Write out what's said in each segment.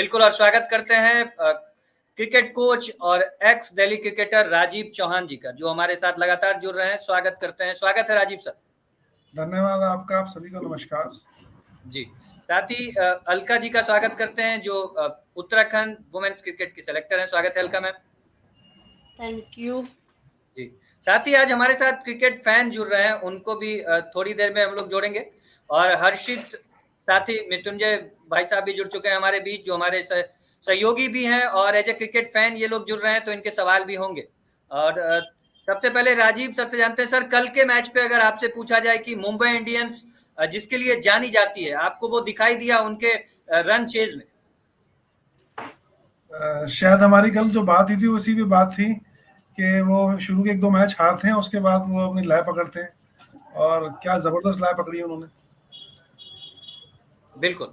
बिल्कुल, और स्वागत करते हैं क्रिकेट कोच और एक्स दिल्ली क्रिकेटर राजीव चौहान जी का, जो हमारे साथ लगातार जुड़ रहे हैं। स्वागत करते हैं। स्वागत है राजीव सर। धन्यवाद आपका। आप सभी को नमस्कार जी। साथ ही अलका जी का स्वागत करते हैं, जो उत्तराखंड वुमेन्स क्रिकेट की सेलेक्टर हैं। स्वागत है अलका मैम। थैंक यू जी। साथ ही आज हमारे साथ क्रिकेट फैन जुड़ रहे हैं, उनको भी थोड़ी देर में हम लोग जोड़ेंगे। और हर्षित साथी मृत्युंजय भाई साहब भी जुड़ चुके हैं हमारे बीच, जो हमारे सहयोगी भी हैं और एज ए क्रिकेट फैन ये लोग जुड़ रहे हैं, तो इनके सवाल भी होंगे। और सबसे पहले राजीव सर से जानते हैं। सर, कल के मैच पे अगर आपसे पूछा जाए कि मुंबई इंडियंस जिसके लिए जानी जाती है, आपको वो दिखाई दिया उनके रन चेज में? शायद हमारी कल जो बात हुई थी उसी भी बात थी कि वो शुरू के 1-2 मैच हारते हैं, उसके बाद वो अपनी लय पकड़ते हैं, और क्या जबरदस्त लय पकड़ी है उन्होंने। बिल्कुल।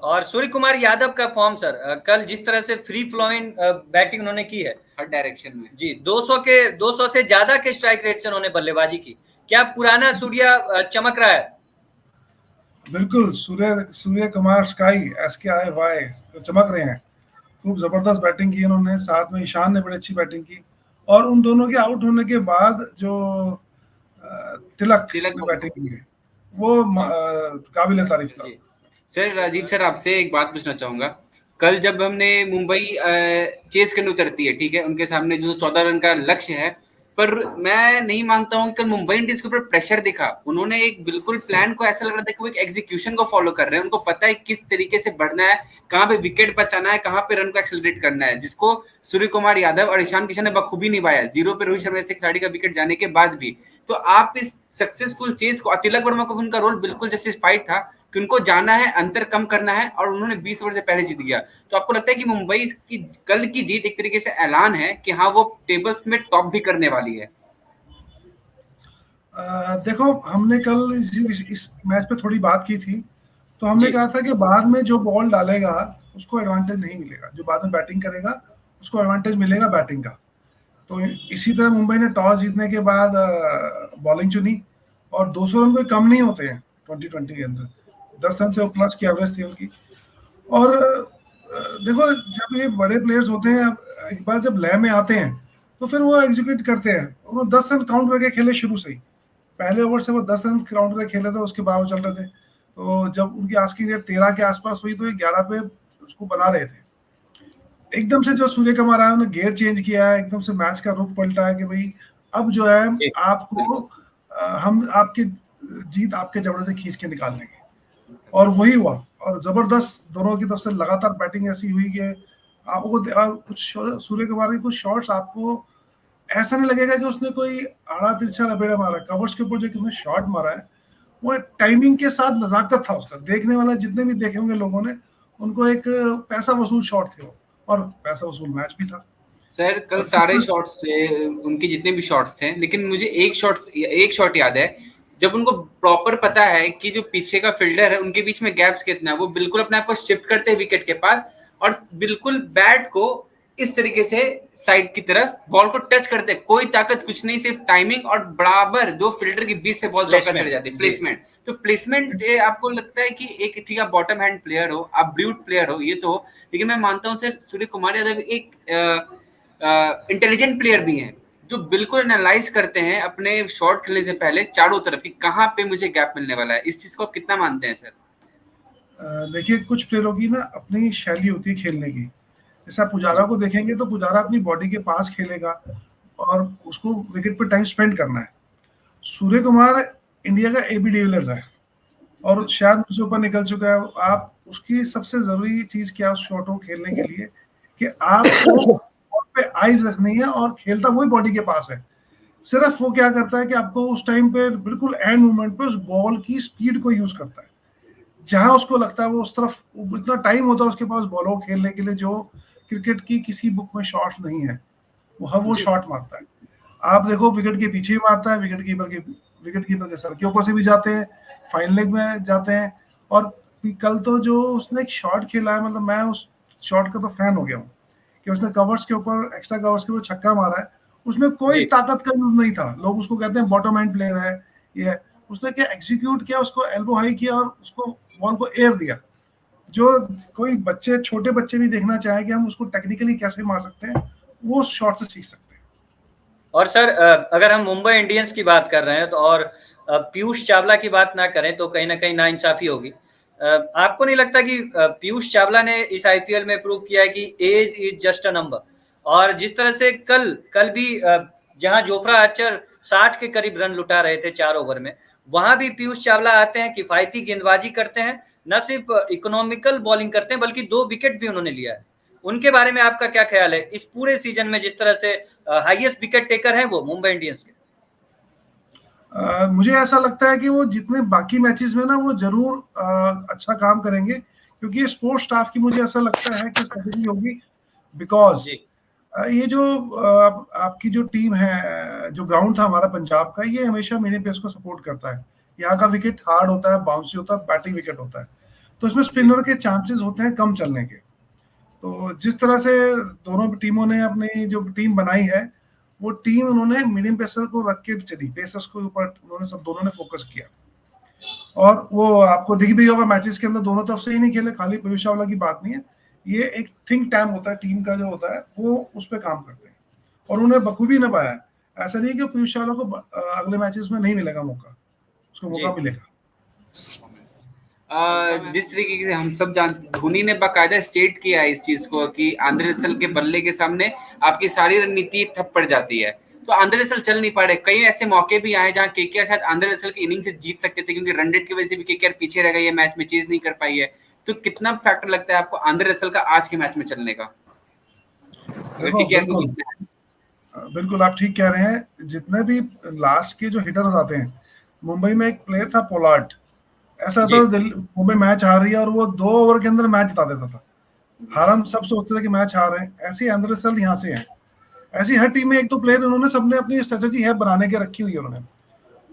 और सूर्य कुमार यादव का फॉर्म सर, कल जिस तरह से फ्री फ्लोइंग बैटिंग उन्होंने की है हर डायरेक्शन में, जी, 200 से ज्यादा के स्ट्राइक रेट से उन्होंने बल्लेबाजी की। क्या पुराना सूर्या चमक रहा है? बिल्कुल, सूर्य कुमार स्काई SKIY तो चमक रहे हैं। खूब जबरदस्त बैटिंग की उन्होंने, साथ में ईशान ने बड़ी अच्छी बैटिंग की, और उन दोनों के आउट होने के बाद जो तिलक ने बैटिंग की है वो काबिल तारीफ था। सर राजीव सर, आपसे एक बात पूछना चाहूंगा। कल जब हमने मुंबई चेस करने उतरती है, ठीक है, उनके सामने जो 14 रन का लक्ष्य है, पर मैं नहीं मानता हूँ कि कल मुंबई इंडियंस के ऊपर प्रेशर दिखा। उन्होंने एक बिल्कुल प्लान को ऐसा लग रहा था कि वो एक एग्जीक्यूशन को फॉलो कर रहे हैं। उनको पता है किस तरीके से बढ़ना है, कहाँ पे विकेट बचाना है, कहाँ पे रन को एक्सेलरेट करना है, जिसको सूर्य कुमार यादव और ईशान किशन ने बखूबी निभाया। 0 पे रोहित शर्मा जैसे खिलाड़ी का विकेट जाने के बाद भी। तो आप इस सक्सेसफुल चेस को, तिलक वर्मा को उनका रोल बिल्कुल जस्टिफाइड था कि उनको जाना है, अंतर कम करना है, और उन्होंने 20 ओवर से पहले जीत गया। तो आपको लगता है कि मुंबई की कल की जीत एक तरीके से ऐलान है कि हाँ, वो टेबल्स में टॉप भी करने वाली है? देखो, हमने कल इस मैच पे थोड़ी बात की थी, तो हमने कहा था कि बाद में जो बॉल डालेगा उसको एडवांटेज नहीं मिलेगा, जो बाद में बैटिंग करेगा उसको एडवांटेज मिलेगा बैटिंग का। तो इसी तरह मुंबई ने टॉस जीतने के बाद बॉलिंग चुनी, और 200 रन कोई कम नहीं होते हैं 2020 के अंदर। 10 रन से प्लस की एवरेज थी उनकी। और देखो, जब ये बड़े प्लेयर्स होते हैं, एक बार जब लय में आते हैं तो फिर वो एग्जीक्यूट करते हैं। वो 10 रन काउंट करके खेले शुरू से ही, पहले ओवर से वो 10 रन काउंट करके खेले थे, उसके बराबर चल रहे थे। तो जब उनकी आस्किंग रेट 13 के आसपास हुई तो ये 11 पे उसको बना रहे थे। एकदम से जो सूर्य कुमार आया, उन्होंने गेयर चेंज किया है, एकदम से मैच का रुख पलटा है कि भाई अब जो है आपको हम आपकी जीत आपके जबड़े से खींच के निकाल लेंगे, और वही हुआ। और जबरदस्त दोनों की तरफ से लगातार बैटिंग ऐसी हुई कि आपको कुछ सूर्य कुमार के कुछ शॉट्स आपको ऐसा नहीं लगेगा कि उसने कोई आड़ा तिरछा लपेड़ा मारा। कवर्स के ऊपर जो किसने शॉट मारा है वो टाइमिंग के साथ नजाकत था उसका। देखने वाला जितने भी देखे होंगे लोगों ने, उनको एक पैसा वसूल शॉट थे वो, और पैसा वसूल मैच भी था। सर कल सारे शॉट्स से, उनके जितने भी शॉट्स थे, लेकिन मुझे एक शॉट याद है, जब उनको प्रॉपर पता है कि जो पीछे का फील्डर है उनके बीच में गैप्स कितना है, वो बिल्कुल अपने आप को शिफ्ट करते हैं विकेट के पास, और बिल्कुल बैट को इस तरीके से साइड की तरफ बॉल को टच करते हैं। कोई ताकत कुछ नहीं, सिर्फ टाइमिंग, और बराबर दो फील्डर के बीच से बॉल चौका चले जाती है। प्लेसमेंट, तो प्लेसमेंट आपको लगता है कि एक, ठीक है, बॉटम हैंड प्लेयर हो, आप ब्रूट प्लेयर हो, ये तो हो, लेकिन मैं मानता हूँ सर सूर्य कुमार यादव एक इंटेलिजेंट प्लेयर भी हैं, जो बिल्कुल एनालाइज करते हैं अपने शॉट खेलने से पहले चारों तरफ कि कहाँ पे मुझे गैप मिलने वाला है। इस चीज को आप कितना मानते हैं सर? देखिए, कुछ प्लेयरों की ना अपनी शैली होती है खेलने की। जैसे आप पुजारा को देखेंगे तो पुजारा अपनी बॉडी के पास खेलेगा और उसको विकेट पर टाइम स्पेंड करना है। सूर्य कुमार इंडिया का AB डिविलियर्स है, और शायद मुझसे ऊपर निकल चुका है। आप उसकी सबसे जरूरी चीज क्या शॉट को खेलने के लिए कि आपको पे आइज रखनी है, और खेलता वही बॉडी के पास है। सिर्फ वो क्या करता है कि आपको उस टाइम पे बिल्कुल एंड मोमेंट पे उस बॉल की स्पीड को यूज करता है, जहां उसको लगता है वो उस तरफ इतना टाइम होता है उसके पास बॉलों को खेलने के लिए, जो क्रिकेट की किसी बुक में शॉट्स नहीं है। वो शॉट मारता है। आप देखो, विकेट के पीछे भी मारता है, विकेट कीपर के सर के ऊपर से भी जाते हैं, फाइन लेग में जाते हैं। और कल तो जो उसने एक शॉट खेला है, मतलब मैं उस शॉट का तो फैन हो गया हूँ कि उसने कवर्स के ऊपर, एक्स्ट्रा कवर्स के ऊपर छक्का मारा है। उसमें कोई ताकत का यूज नहीं था। लोग उसको कहते हैं बॉटम एंड प्लेयर है ये। उसने क्या एग्जीक्यूट किया, उसको एल्बो हाई किया और उसको बॉल को एयर दिया। जो कोई बच्चे, छोटे बच्चे भी देखना चाहे कि हम उसको टेक्निकली कैसे मार सकते हैं, वो शॉट से सीख सकते हैं। और सर अगर हम मुंबई इंडियंस की बात कर रहे हैं तो, और पीयूष चावला की बात ना करें तो कहीं ना कहीं नाइंसाफी होगी। आपको नहीं लगता कि पीयूष चावला ने इस आईपीएल में प्रूव किया है कि age is just a number? और जिस तरह से कल भी जहां जोफ्रा आर्चर 60 के करीब रन लुटा रहे थे 4 ओवर में, वहां भी पीयूष चावला आते हैं, किफायती गेंदबाजी करते हैं, न सिर्फ इकोनॉमिकल बॉलिंग करते हैं बल्कि 2 विकेट भी उन्होंने लिया है। उनके बारे में आपका क्या ख्याल है इस पूरे सीजन में, जिस तरह से हाईएस्ट विकेट टेकर हैं वो मुंबई इंडियंस के? मुझे ऐसा लगता है कि वो जितने बाकी मैचेस में ना वो जरूर अच्छा काम करेंगे, क्योंकि ये स्पोर्ट्स स्टाफ की मुझे ऐसा लगता है कि स्ट्रेटेजी होगी। बिकॉज ये जो आपकी जो टीम है, जो ग्राउंड था हमारा पंजाब का, ये हमेशा मीडियम पेस को सपोर्ट करता है। यहाँ का विकेट हार्ड होता है, बाउंसी होता है, बैटिंग विकेट होता है, तो इसमें स्पिनर के चांसेस होते हैं कम चलने के। तो जिस तरह से दोनों टीमों ने अपनी जो टीम बनाई है, वो टीम उन्होंने मीडियम पेसर को रख के चली, पेसर्स के ऊपर उन्होंने सब दोनों ने फोकस किया। और वो आपको दिख भी होगा मैचेस के अंदर दोनों तरफ से ही नहीं खेले, खाली पीयूष चावला की बात नहीं है, ये एक थिंक टैंक होता है टीम का जो होता है, वो उस पर काम करते हैं और उन्हें बखूबी निभाया है। ऐसा नहीं कि पीयूष चावला को अगले मैचेस में नहीं मिलेगा मौका, उसको मौका मिलेगा। जिस तरीके से हम सब जानते, धोनी ने बाकायदा स्टेट किया है इस चीज को कि आंद्रे रसल के बल्ले के सामने आपकी सारी रणनीति ठप पड़ जाती है। तो आंद्रे रसल चल नहीं पा रहे, कई ऐसे मौके भी आए जहां केकेआर शायद आंद्रे रसल की इनिंग से जीत सकते थे, क्योंकि रन रेट की वजह से भी केकेआर पीछे रह गई है, मैच में चीज नहीं कर पाई है। तो कितना फैक्टर लगता है आपको आंद्रे रसल का आज के मैच में चलने का? बिल्कुल आप ठीक कह रहे हैं। जितने भी लास्ट के जो हिटर्स आते हैं, मुंबई में एक प्लेयर था पोलार्ड, ऐसा था मुंबई मैच हार रही है और वो 2 ओवर के अंदर मैच जिता देता था। हम सब सोचते थे कि मैच हार रहे हैं, ऐसे आंद्रे रसल यहाँ से हैं। ऐसी हर टीम में एक तो प्लेयर उन्होंने सबने अपनी स्ट्रेटेजी है बनाने के रखी हुई है उन्होंने।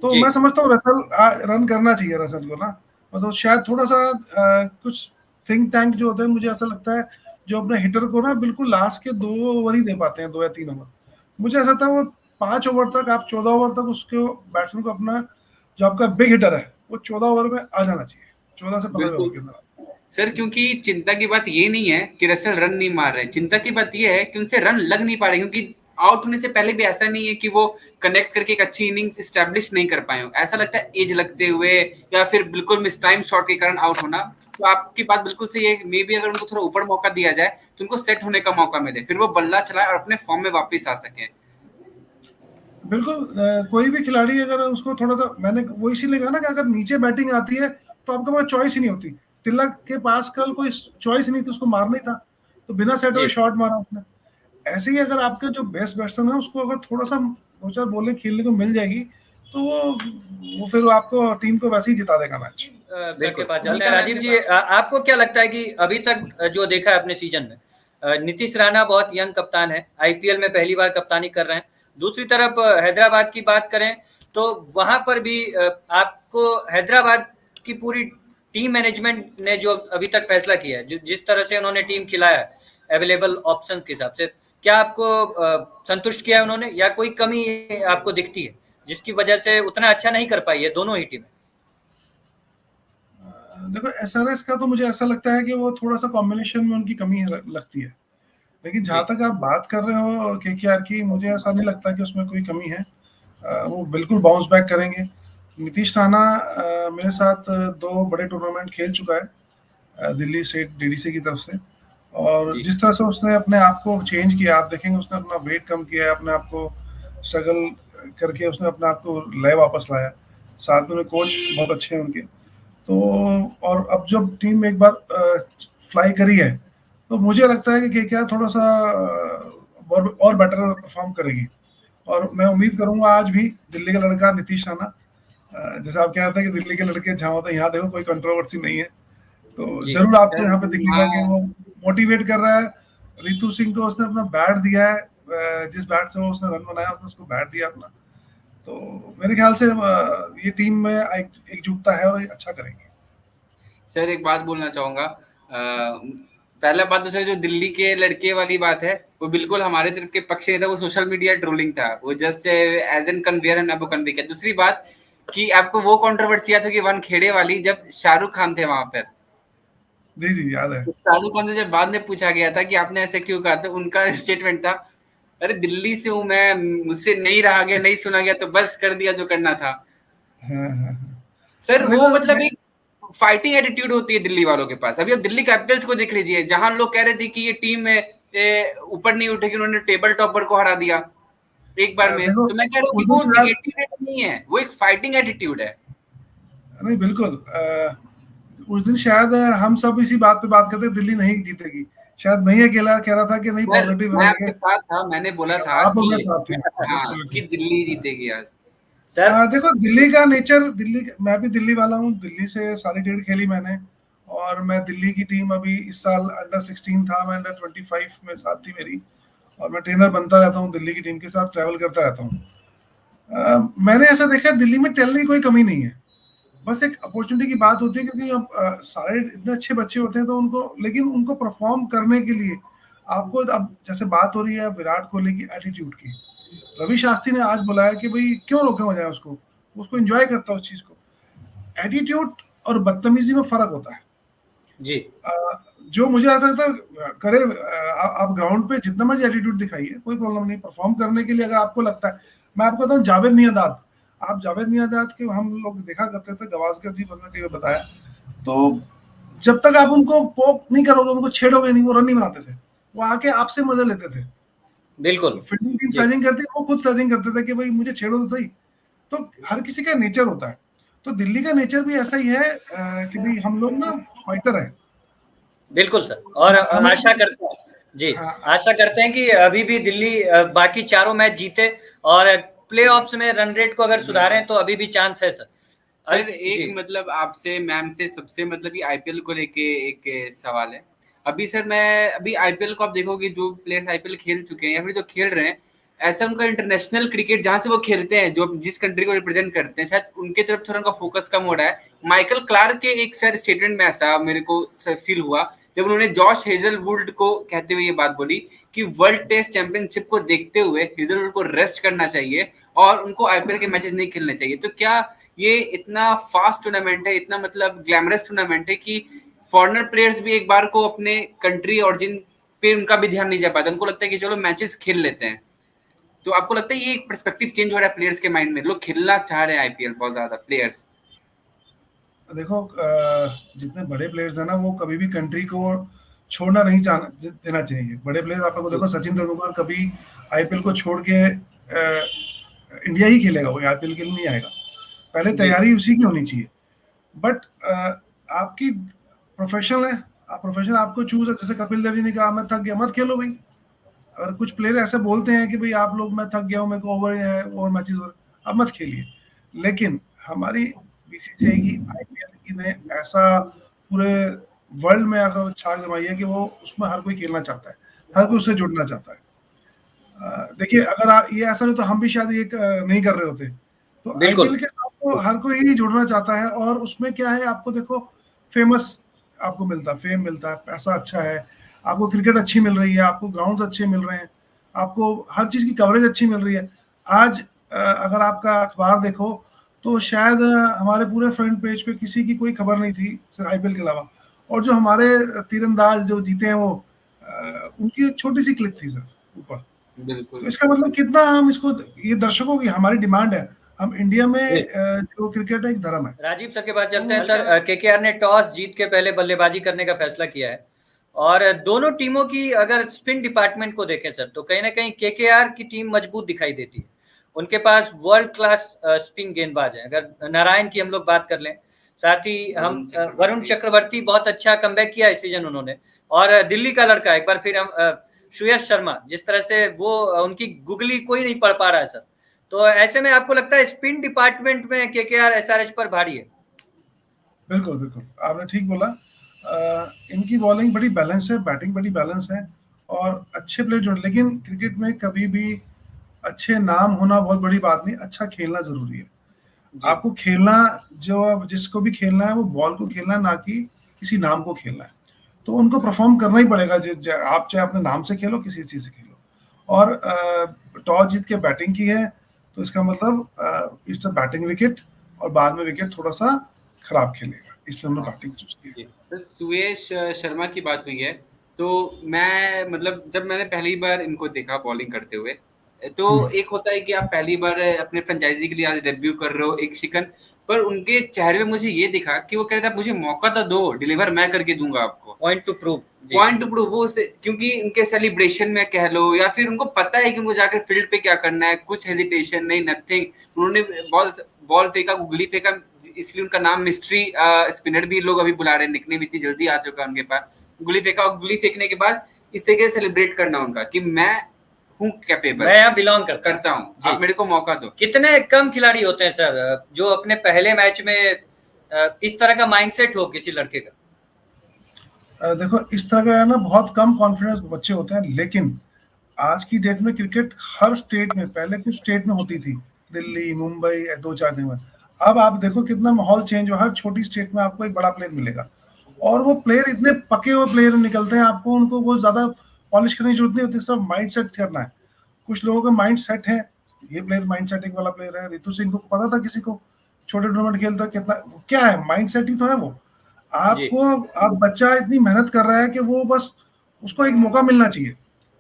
तो मैं समझता हूँ रसल रन करना चाहिए रसल को ना, मतलब शायद थोड़ा सा कुछ थिंक टैंक जो होते हैं, मुझे ऐसा लगता है जो अपने हिटर को ना बिल्कुल लास्ट के 2 ओवर ही दे पाते हैं, 2 या 3 ओवर। मुझे ऐसा था वो 5 ओवर तक, आप 14 ओवर तक उसके बैट्समैन को अपना जो आपका बिग हिटर है वो 14 ओवर में आ जाना चाहिए, 14 से 15 ओवर के अंदर। सर क्योंकि चिंता की बात ये नहीं है कि रसल रन नहीं मार रहे, चिंता की बात ये है कि उनसे रन लग नहीं पा रहे, क्योंकि आउट होने से पहले भी ऐसा नहीं है कि वो कनेक्ट करके एक अच्छी इनिंग्स एस्टैब्लिश नहीं कर पाए हो। ऐसा लगता है एज लगते हुए या फिर बिल्कुल मिस टाइम शॉट के कारण आउट होना। तो आपकी बात बिल्कुल सही है, मे बी अगर उनको थोड़ा ऊपर मौका दिया जाए तो उनको सेट होने का मौका मिले, फिर वो बल्ला चलाए और अपने फॉर्म में वापस आ सके। बिल्कुल कोई भी खिलाड़ी अगर उसको थोड़ा सा, मैंने वो इसीलिए कहा ना कि अगर नीचे बैटिंग आती है तो आपके पास चॉइस ही नहीं होती। तिलक के पास कल कोई चॉइस नहीं थी, उसको मारना ही था, तो बिना सेट हुए शॉट मारा उसने। ऐसे ही अगर आपके जो बेस्ट बैट्समैन है उसको अगर थोड़ा सा 2-4 बॉलें खेलने को मिल जाएगी तो वो फिर आपको टीम को वैसे ही जिता देगा मैच। के पास चलते हैं। राजीव जी, आपको क्या लगता है कि अभी तक जो देखा है अपने सीजन में, नीतीश राणा बहुत यंग कप्तान है, आईपीएल में पहली बार कप्तानी कर रहे हैं। दूसरी तरफ हैदराबाद की बात करें तो वहां पर भी आपको हैदराबाद की पूरी टीम मैनेजमेंट ने जो अभी तक फैसला किया है, जिस तरह से उन्होंने टीम खिलाया है अवेलेबल ऑप्शन के हिसाब से, क्या आपको संतुष्ट किया है उन्होंने, या कोई कमी आपको दिखती है जिसकी वजह से उतना अच्छा नहीं कर पाई है दोनों ही टीमें? देखो एसआरएस का तो मुझे ऐसा लगता है कि वो थोड़ा सा कॉम्बिनेशन में उनकी कमी लगती है, लेकिन जहां तक आप बात कर रहे हो केकेआर की, मुझे ऐसा नहीं लगता कि उसमें कोई कमी है। वो बिल्कुल बाउंस बैक करेंगे। नीतीश राणा मेरे साथ 2 बड़े टूर्नामेंट खेल चुका है दिल्ली स्टेट डीडीसी की तरफ से, और जिस तरह से उसने अपने आप को चेंज किया, आप देखेंगे उसने अपना वेट कम किया है, अपने आप को स्ट्रगल करके उसने अपने आप को लय वापस लाया। साथ में कोच बहुत अच्छे हैं उनके। तो और अब जब टीम एक बार फ्लाई करी है तो मुझे लगता है कि केकेआर थोड़ा सा और बेटर परफॉर्म करेगी। और मैं उम्मीद करूंगा आज भी दिल्ली का लड़का नीतीश राणा, जैसे आप कह रहे थे कि दिल्ली के लड़के जहाँ होते हैं, यहाँ देखो कोई कंट्रोवर्सी नहीं है, तो जरूर आपको यहाँ पे दिखेगा कि वो मोटिवेट कर रहा है। रितु सिंह को उसने अपना बैट दिया है, जिस बैट से उसने रन बनाया उसने उसको बैट दिया अपना। तो मेरे ख्याल से ये टीम में एकजुटता है और अच्छा करेंगे। सर एक बात बोलना चाहूंगा, पहला बात तो सर जो दिल्ली के लड़के वाली बात है वो बिल्कुल हमारे तरफ के पक्ष में था, वो सोशल मीडिया ट्रोलिंग था, वो just as an conveyor and अब कन्वे किया। दूसरी बात कि आपको वो कंट्रोवर्सी था कि वन खेड़े वाली, जब शाहरुख खान थे वहां पर, जी याद है। शाहरुख खान से जब बाद में पूछा गया था कि आपने ऐसे क्यों कहा, तो उनका स्टेटमेंट था, अरे दिल्ली से हूं मैं, मुझसे नहीं रहा गया, नहीं सुना गया तो बस कर दिया जो करना था। हाँ। सर वो देखो मतलब एक फाइटिंग एटीट्यूड होती है दिल्ली वालों के पास। अभी आप दिल्ली कैपिटल्स को देख लीजिए, जहां लोग कह रहे थे कि ये टीम में ऊपर नहीं उठेगी, उन्होंने टेबल टॉपर को हरा दिया एक बार में। देखो तो मैं कह रहा हूँ कि उर्दू वो शायद नेगेटिव नहीं है, वो एक फाइटिंग एटीट्यूड है। नहीं, बिल्कुल उस दिन शायद हम सब इसी बात पे बात करते, दिल्ली नहीं जीतेगी। शायद मैं ही अकेला कह रहा था कि नहीं, सर पॉजिटिव मैं रहेंगे। आपके साथ था, मैंने बोला था आप और मैं कि साथ थे। हाँ कि दिल्ली जीतेगी आज। सर देखो दिल्ली का नेचर, मैं भी दिल्ली वाला हूँ, दिल्ली से सारी डेढ़ खेली मैंने। और मैं दिल्ली की टीम अभी इस साल अंडर 16 था, मैं अंडर 25 में साथ थी मेरी। और मैं ट्रेनर बनता रहता हूँ दिल्ली की टीम के साथ, ट्रैवल करता रहता हूँ। मैंने ऐसा देखा दिल्ली में टैलेंट की कोई कमी नहीं है, बस एक अपॉर्चुनिटी की बात होती है, क्योंकि अब सारे इतने अच्छे बच्चे होते हैं तो उनको, लेकिन उनको परफॉर्म करने के लिए आपको, अब जैसे बात हो रही है विराट कोहली की एटीट्यूड की, रवि शास्त्री ने आज बुलाया कि भाई क्यों रोके हो जाए उसको एंजॉय करता है उस चीज को। एटीट्यूड और बदतमीजी में फर्क होता है जी। जो मुझे ऐसा लगता है करे, आप ग्राउंड पे जितना मर्जी एटीट्यूड दिखाइए, कोई प्रॉब्लम नहीं। परफॉर्म करने के लिए अगर आपको लगता है, मैं आपको बताऊं, जावेद मियांदाद, आप जावेद मियांदाद के हम लोग देखा करते थे, गवास्कर जी ने बताया, तो जब तक आप उनको पोक नहीं करोगे, उनको छेड़ोगे नहीं, वो रन नहीं बनाते थे, वो आके आपसे मजे लेते थे। बिल्कुल। फील्डिंग टीम स्लैजिंग करती है, वो खुद स्लैजिंग करते थे कि भाई मुझे छेड़ो तो सही। तो हर किसी का नेचर होता है, तो दिल्ली का नेचर भी ऐसा ही है कि भाई हम लोग ना फाइटर है। बिल्कुल सर, और हमें आशा करते हैं जी, हाँ, आशा करते हैं कि अभी भी दिल्ली बाकी चारों मैच जीते और प्लेऑफ्स में रन रेट को अगर सुधारें तो अभी भी चांस है सर। सर एक जी मतलब आपसे मैम से सबसे मतलब ये आईपीएल को लेके एक सवाल है। अभी सर मैं अभी आईपीएल को आप देखोगे, जो प्लेयर्स आईपीएल खेल चुके हैं या फिर जो खेल रहे हैं, ऐसा उनका इंटरनेशनल क्रिकेट जहां से वो खेलते हैं, जो जिस कंट्री को रिप्रेजेंट करते हैं, शायद उनके तरफ थोड़ा उनका फोकस कम हो रहा है। माइकल क्लार्क के एक सर स्टेटमेंट में ऐसा मेरे को फील हुआ जब उन्होंने जॉश हेजलवुड को कहते हुए ये बात बोली कि वर्ल्ड टेस्ट चैंपियनशिप को देखते हुए हेजलवुड को रेस्ट करना चाहिए और उनको आईपीएल के मैचेस नहीं खेलने चाहिए। तो क्या ये इतना फास्ट टूर्नामेंट है, इतना मतलब ग्लैमरस टूर्नामेंट है कि फॉरेनर प्लेयर्स भी एक बार को अपने कंट्री ऑरिजिन पे उनका भी ध्यान नहीं जा पाता, उनको लगता है कि चलो मैचेस खेल लेते हैं। तो आपको लगता है ये एक पर्सपेक्टिव चेंज हो रहा है प्लेयर्स के माइंड में, लोग खेलना चाह रहे हैं आईपीएल बहुत ज्यादा प्लेयर्स? देखो जितने बड़े प्लेयर्स हैं ना, वो कभी भी कंट्री को छोड़ना नहीं देना चाहिए। बड़े प्लेयर्स आपको देखो, सचिन तेंदुलकर कभी आईपीएल को छोड़ के इंडिया ही खेलेगा, वो आईपीएल के लिए नहीं आएगा। पहले तैयारी उसी की होनी चाहिए। बट आपकी प्रोफेशनल है, आप प्रोफेशनल आपको चूज है। जैसे कपिल देव जी ने कहा मैं थक गया, मत खेलो भाई। अगर कुछ प्लेयर ऐसे बोलते हैं कि भाई आप लोग मैं थक गया हूँ, मेरे को ओवर है, ओवर मैचेस हो, अब मत खेलिए। लेकिन हमारी बीसीसीआई की आईपीएल ने ऐसा पूरे वर्ल्ड में अगर छाप जमाई है कि वो उसमें हर कोई खेलना चाहता है, हर कोई उससे जुड़ना चाहता है। देखिए अगर ये ऐसा नहीं तो हम भी शायद ये नहीं कर रहे होते। तो आईपीएल के साथ तो हर कोई ही जुड़ना चाहता है, और उसमें क्या है, आपको देखो फेमस आपको मिलता है, फेम मिलता है, पैसा अच्छा है, आपको क्रिकेट अच्छी मिल रही है, आपको ग्राउंड अच्छे मिल रहे हैं, आपको हर चीज की कवरेज अच्छी मिल रही है। आज अगर आपका अखबार देखो तो शायद हमारे पूरे फ्रंट पेज पे किसी की कोई खबर नहीं थी सिर्फ आईपीएल के अलावा। और जो हमारे तीरंदाज जो जीते हैं वो उनकी छोटी सी क्लिप थी सर ऊपर। बिल्कुल। तो इसका मतलब कितना हम इसको, ये दर्शकों की हमारी डिमांड है। हम इंडिया में जो क्रिकेट है एक धर्म है। राजीव सर के पास चलते हैं सर। केकेआर ने टॉस जीत के पहले बल्लेबाजी करने का फैसला किया है, और दोनों टीमों की अगर स्पिन डिपार्टमेंट को देखें सर, तो कहीं ना कहीं केकेआर की टीम मजबूत दिखाई देती है। उनके पास वर्ल्ड क्लास स्पिन गेंदबाज है। अगर नारायण की हम लोग बात कर लें, साथ ही हम वरुण चक्रवर्ती बहुत अच्छा कमबैक किया इस सीजन उन्होंने, और दिल्ली का लड़का एक बार फिर हम श्रेयस शर्मा, जिस तरह से वो उनकी गुगली कोई नहीं पढ़ पा रहा है सर। तो ऐसे में आपको लगता है स्पिन डिपार्टमेंट में केकेआर एसआरएच पर भारी है? बिल्कुल बिल्कुल, आपने ठीक बोला। इनकी बॉलिंग बड़ी बैलेंस है, बैटिंग बड़ी बैलेंस है, और अच्छे प्लेयर जो, लेकिन क्रिकेट में कभी भी अच्छे नाम होना बहुत बड़ी बात नहीं, अच्छा खेलना जरूरी है। आपको खेलना, जो जिसको भी खेलना है वो बॉल को खेलना है, ना कि किसी नाम को खेलना है। तो उनको परफॉर्म करना ही पड़ेगा, आप चाहे अपने नाम से खेलो, किसी चीज से खेलो। और टॉस जीत के बैटिंग की है, तो इसका मतलब इट्स अ बैटिंग विकेट, और बाद में विकेट थोड़ा सा खराब खेलेगा। इसलिए हमने बैटिंग चूज की। तो सुयश शर्मा की बात हुई है, तो मैं मतलब जब मैंने पहली बार इनको देखा बॉलिंग करते हुए, तो एक होता है कि आप पहली बार अपने फ्रेंचाइजी के लिए आज डेब्यू कर रहे हो, एक शिकन, पर उनके चेहरे पे मुझे ये दिखा कि वो कह रहे थे मुझे मौका तो दो, डिलीवर मैं करके दूंगा आपको, पॉइंट टू प्रूव वो क्योंकि उनके सेलिब्रेशन में कह लो या फिर उनको पता है कि उनको जाकर फील्ड पे क्या करना है, कुछ हेजिटेशन नहीं, नथिंग। उन्होंने बॉल फेंका, गुगली फेंका, इसलिए उनका नाम मिस्ट्री स्पिनर भी लोग अभी बुला रहे हैं, निकनेम इतनी जल्दी आ चुका है उनके पास। गुगली फेंका और गुगली फेंकने के बाद इस तरीके से सेलिब्रेट करना उनका कि मैं हूँ कैपेबल, मैं यहाँ बिलोंग करता हूँ, आप मेरे को मौका दो। कितने कम खिलाड़ी होते हैं सर जो अपने पहले मैच में इस तरह का माइंडसेट हो किसी लड़के का? देखो इस तरह का है ना, बहुत कम कॉन्फिडेंस बच्चे होते हैं, लेकिन आज की डेट में क्रिकेट हर स्टेट में, पहले कुछ स्टेट में होती थी, दिल्ली, मुंबई, 2-4 दिन में, अब आप देखो कितना माहौल चेंज हो, हर छोटी स्टेट में आपको एक बड़ा प्लेयर मिलेगा, और वो प्लेयर इतने पके हुए प्लेयर निकलते हैं, आपको उनको वो ज्यादा पॉलिश करने की जरूरत नहीं होती, सिर्फ माइंड सेट करना है। कुछ लोगों का माइंड सेट है, ये प्लेयर माइंड सेटिंग वाला प्लेयर है, रितु सिंह को पता था किसी को, छोटे टूर्नामेंट खेलता कितना, क्या है माइंड सेट ही तो है वो। आपको आप बच्चा इतनी मेहनत कर रहा है कि वो बस उसको एक मौका मिलना चाहिए,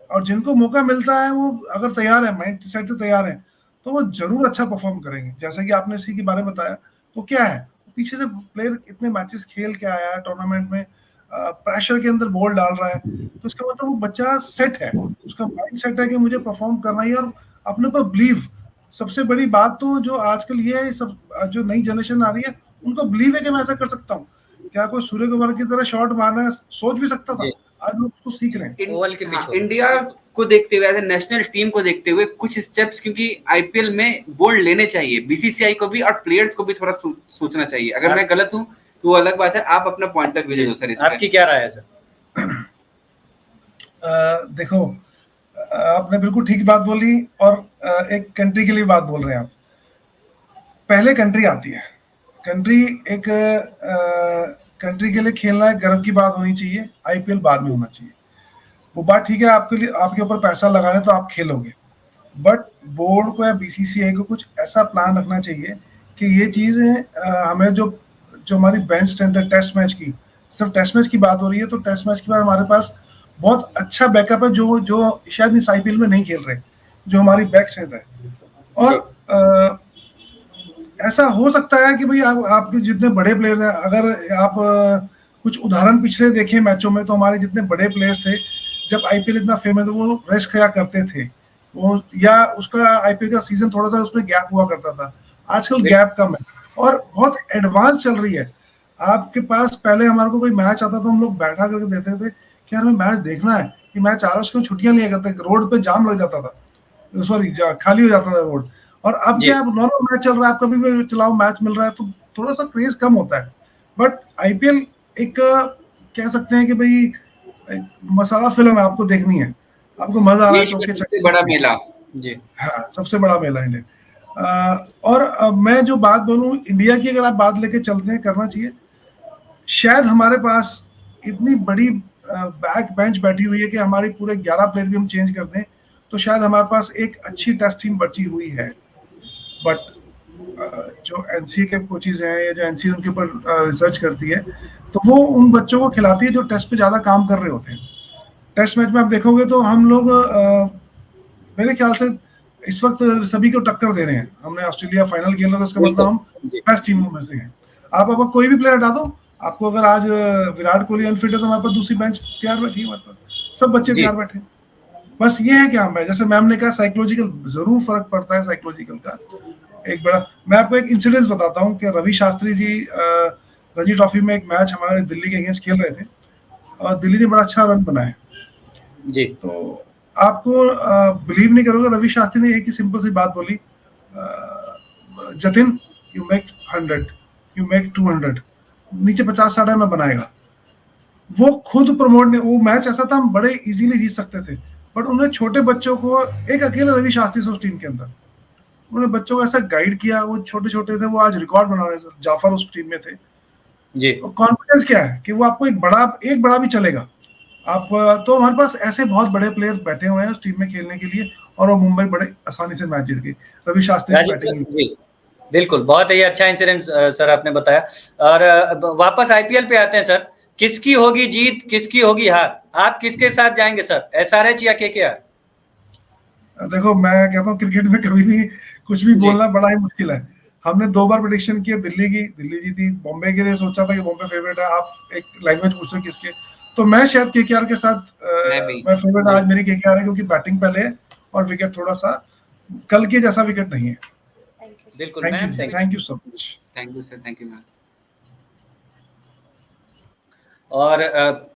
और जिनको मौका मिलता है वो अगर तैयार है, माइंड सेट से तैयार है, तो वो जरूर अच्छा परफॉर्म करेंगे। जैसे कि आपने इसी के बारे में बताया, तो क्या है पीछे से प्लेयर इतने मैचेस खेल के आया है टूर्नामेंट में, प्रेशर के अंदर बॉल डाल रहा है, तो इसका मतलब वो बच्चा सेट है, उसका माइंड सेट है कि मुझे परफॉर्म करना ही, और अपने पर बिलीव। सबसे बड़ी बात तो जो आजकल ये है, सब जो नई जनरेशन आ रही है उनको बिलीव है कि मैं ऐसा कर सकता हूँ। क्या कोई सूर्य कुमार की तरह शॉट मारना है सोच भी सकता था, आज लोग उसको सीख रहे हैं। इंडिया को देखते हुए, एज ए नेशनल टीम को देखते हुए कुछ स्टेप्स, क्योंकि आईपीएल में बोल्ड लेने चाहिए, बीसीसीआई को भी और प्लेयर्स को भी थोड़ा सोचना चाहिए। अगर मैं गलत हूं तो वो अलग बात है, आप अपना पॉइंट ऑफ व्यू दो सर। आपकी क्या राय है सर? देखो आपने बिल्कुल ठीक बात बोली, और एक कंट्री के लिए बात बोल रहे हैं आप। पहले कंट्री आती है, कंट्री एक कंट्री के लिए खेलना है, गर्व की बात होनी चाहिए, आईपीएल बाद में होना चाहिए। वो बात ठीक है, आपके लिए आपके ऊपर पैसा लगाने तो आप खेलोगे, बट बोर्ड को या बीसीसीआई को कुछ ऐसा प्लान रखना चाहिए कि ये चीज़ें हमें जो हमारी बेंच स्ट्रेंथ है टेस्ट मैच की, सिर्फ टेस्ट मैच की बात हो रही है, तो टेस्ट मैच के बाद हमारे पास बहुत अच्छा बैकअप है जो शायद इस आईपीएल में नहीं खेल रहे, जो हमारी बैक स्ट्रेंथ है। और ऐसा हो सकता है कि भाई आपके जितने बड़े प्लेयर्स हैं, अगर आप कुछ उदाहरण पिछले देखें मैचों में, तो हमारे जितने बड़े प्लेयर्स थे जब आईपीएल इतना फेमस, वो रेस्ट किया करते थे, वो या उसका आईपीएल का सीजन थोड़ा सा उसमें गैप हुआ करता था। आजकल गैप कम है और बहुत एडवांस चल रही है। आपके पास पहले हमारे को कोई मैच आता तो हम लोग बैठा करके देते थे कि हमें मैच देखना है, कि मैच आ रहा है, उसको छुट्टियां लिया करते, रोड पे जाम लग जाता था, सॉरी खाली हो जाता था रोड। और अब क्या नॉर्मल मैच चल रहा है, आप कभी भी चलाओ मैच मिल रहा है, तो थोड़ा सा क्रेज कम होता है। बट आईपीएल एक कह सकते हैं कि भाई मसाला फिल्म है, आपको देखनी है, आपको मजा आ रहा है, तो सबसे बड़ा मेला जी, हाँ सबसे बड़ा मेला इंडिया। और मैं जो बात बोलूं इंडिया की, अगर आप बात लेके चलते हैं, करना चाहिए, शायद हमारे पास इतनी बड़ी बैक बेंच बैठी हुई है कि हमारी पूरे 11 प्लेयर भी हम चेंज कर दें तो शायद हमारे पास एक अच्छी टेस्ट टीम बची हुई है। बट जो एनसीए के कोचेज हैं या जो एनसीए उनके ऊपर रिसर्च करती है, तो वो उन बच्चों को खिलाती है जो टेस्ट पे ज़्यादा काम कर रहे होते हैं। टेस्ट मैच में आप देखोगे तो हम लोग मेरे ख्याल से इस वक्त सभी को टक्कर दे रहे हैं। हमने ऑस्ट्रेलिया फाइनल खेला, तो इसका मतलब हम बेस्ट टीमों में से हैं। आप अब कोई भी प्लेयर हटा दो, आपको अगर आज विराट कोहली अनफिट है तो हमारे पास दूसरी बेंच तैयार बैठी है, हमारे पास सब बच्चे तैयार बैठे हैं। बस ये है कि हम है, जैसे मैम ने कहा, साइकोलॉजिकल जरूर फर्क पड़ता है, साइकोलॉजिकल का एक बड़ा। मैं आपको एक इंसिडेंस बताता हूँ कि रवि शास्त्री जी रणजी ट्रॉफी में एक मैच हमारे दिल्ली के अगेंस्ट खेल रहे थे और दिल्ली ने बड़ा अच्छा रन बनाया जी। तो आपको बिलीव नहीं करोगे, रवि शास्त्री ने एक ही सिंपल सी बात बोली, Jatin you make 100, you make 200, नीचे 50-60 में बनाएगा। वो खुद प्रमोट ने, वो मैच ऐसा था हम बड़े इजीली जीत सकते थे, बट उन्होंने छोटे बच्चों को, एक अकेले रवि शास्त्री से उस टीम के अंदर, उन्होंने बच्चों को ऐसा गाइड किया, वो छोटे छोटे थे, वो आज रिकॉर्ड बना रहे थे। जाफर उस टीम में थे जी। कॉन्फिडेंस क्या है कि वो आपको एक बड़ा भी चलेगा। आप तो हमारे पास ऐसे बहुत बड़े प्लेयर बैठे हुए हैं उस टीम में खेलने के लिए, और वो मुंबई बड़े आसानी से मैच जीत गई। रवि शास्त्री बिल्कुल, बहुत ही अच्छा इंसिडेंट सर आपने बताया। और वापस आईपीएल पे आते हैं सर, किसकी होगी जीत, किसकी होगी हार? आप किसके साथ जाएंगे सर, एसआरएच या केकेआर? देखो मैं कहता हूँ क्रिकेट में कभी भी कुछ भी जी। बोलना बड़ा ही मुश्किल है। हमने 2 बार प्रेडिक्शन किया दिल्ली की, दिल्ली जीती। बॉम्बे के लिए सोचा था कि बॉम्बे फेवरेट है। आप एक लैंग्वेज पूछो किसके, तो मैं शायद केकेआर के साथ मैं फेवरेट आज मेरी केकेआर है, क्योंकि बैटिंग पहले है और विकेट थोड़ा सा कल के जैसा विकेट नहीं है। बिल्कुल ma'am, thank you so much. Thank you sir, thank you ma'am. और